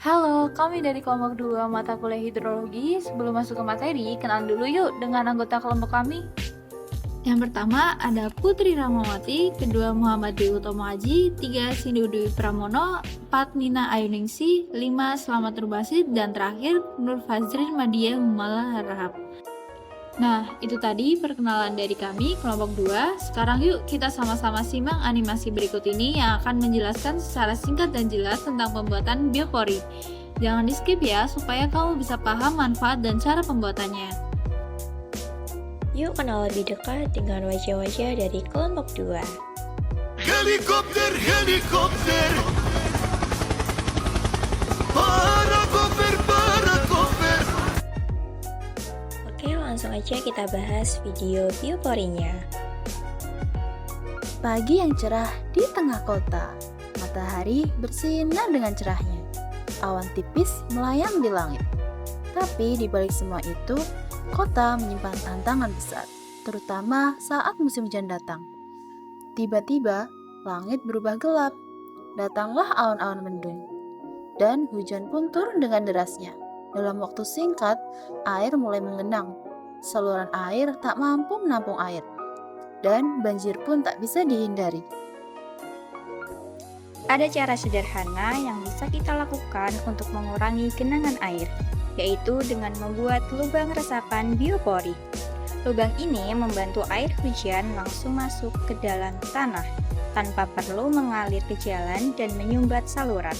Halo, kami dari kelompok 2 mata kuliah hidrologi. Sebelum masuk ke materi, kenalan dulu yuk dengan anggota kelompok kami. Yang pertama ada Putri Ramawati, kedua Muhammad Dwi Utomo Haji, 3 Sindu Dwi Pramono, 4 Nina Ayuningsi, 5 Slamet Nurbasid, dan terakhir Nur Fazrin Madia Humala Harahap. Nah, itu tadi perkenalan dari kami, kelompok 2. Sekarang yuk kita sama-sama simak animasi berikut ini yang akan menjelaskan secara singkat dan jelas tentang pembuatan biopori. Jangan di skip ya, supaya kamu bisa paham manfaat dan cara pembuatannya. Yuk kenal lebih dekat dengan wajah-wajah dari kelompok 2. Helikopter, helikopter. Parakoper, parakoper. Oke, langsung aja kita bahas video bioporinya. Pagi yang cerah di tengah kota. Matahari bersinar dengan cerahnya. Awan tipis melayang di langit. Tapi di balik semua itu, kota menyimpan tantangan besar, terutama saat musim hujan datang. Tiba-tiba, langit berubah gelap. Datanglah awan-awan mendung. Dan hujan pun turun dengan derasnya. Dalam waktu singkat, air mulai menggenang. Saluran air tak mampu menampung air. Dan banjir pun tak bisa dihindari. Ada cara sederhana yang bisa kita lakukan untuk mengurangi genangan air, yaitu dengan membuat lubang resapan biopori. Lubang ini membantu air hujan langsung masuk ke dalam tanah, tanpa perlu mengalir ke jalan dan menyumbat saluran.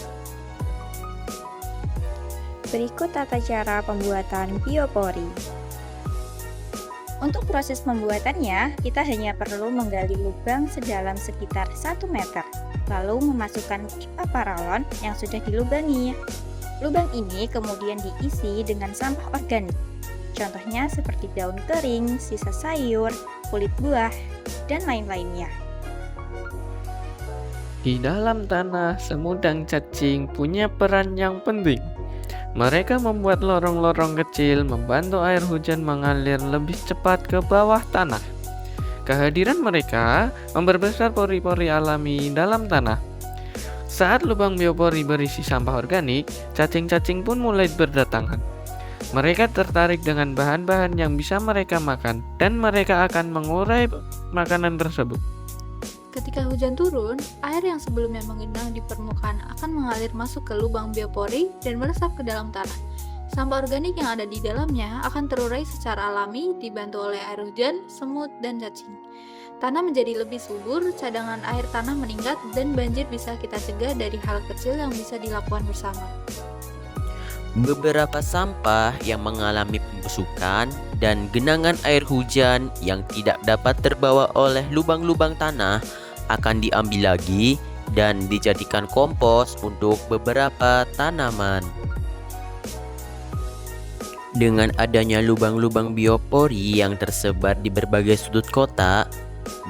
Berikut tata cara pembuatan biopori. Untuk proses pembuatannya, kita hanya perlu menggali lubang sedalam sekitar 1 meter, lalu memasukkan pipa paralon yang sudah dilubangi. Lubang ini kemudian diisi dengan sampah organik, contohnya seperti daun kering, sisa sayur, kulit buah, dan lain-lainnya. Di dalam tanah, semut dan cacing punya peran yang penting. Mereka membuat lorong-lorong kecil, membantu air hujan mengalir lebih cepat ke bawah tanah. Kehadiran mereka memperbesar pori-pori alami dalam tanah. Saat lubang biopori berisi sampah organik, cacing-cacing pun mulai berdatangan. Mereka tertarik dengan bahan-bahan yang bisa mereka makan, dan mereka akan mengurai makanan tersebut. Ketika hujan turun, air yang sebelumnya menggenang di permukaan akan mengalir masuk ke lubang biopori dan meresap ke dalam tanah. Sampah organik yang ada di dalamnya akan terurai secara alami dibantu oleh air hujan, semut, dan cacing. Tanah menjadi lebih subur, cadangan air tanah meningkat, dan banjir bisa kita cegah dari hal kecil yang bisa dilakukan bersama. Beberapa sampah yang mengalami pembusukan dan genangan air hujan yang tidak dapat terbawa oleh lubang-lubang tanah akan diambil lagi dan dijadikan kompos untuk beberapa tanaman. Dengan adanya lubang-lubang biopori yang tersebar di berbagai sudut kota,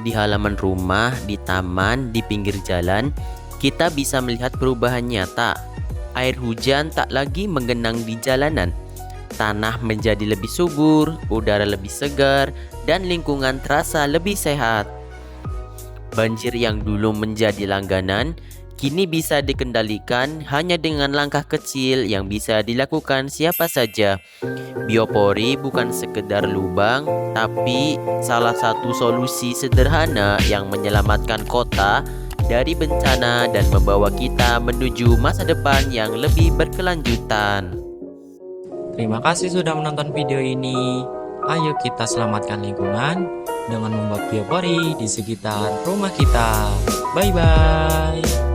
di halaman rumah, di taman, di pinggir jalan, kita bisa melihat perubahan nyata. Air hujan tak lagi menggenang di jalanan. Tanah menjadi lebih subur, udara lebih segar, dan lingkungan terasa lebih sehat. Banjir yang dulu menjadi langganan, kini bisa dikendalikan hanya dengan langkah kecil yang bisa dilakukan siapa saja. Biopori bukan sekedar lubang, tapi salah satu solusi sederhana yang menyelamatkan kota dari bencana dan membawa kita menuju masa depan yang lebih berkelanjutan. Terima kasih sudah menonton video ini. Ayo kita selamatkan lingkungan dengan membuat biopori di sekitar rumah kita. Bye-bye.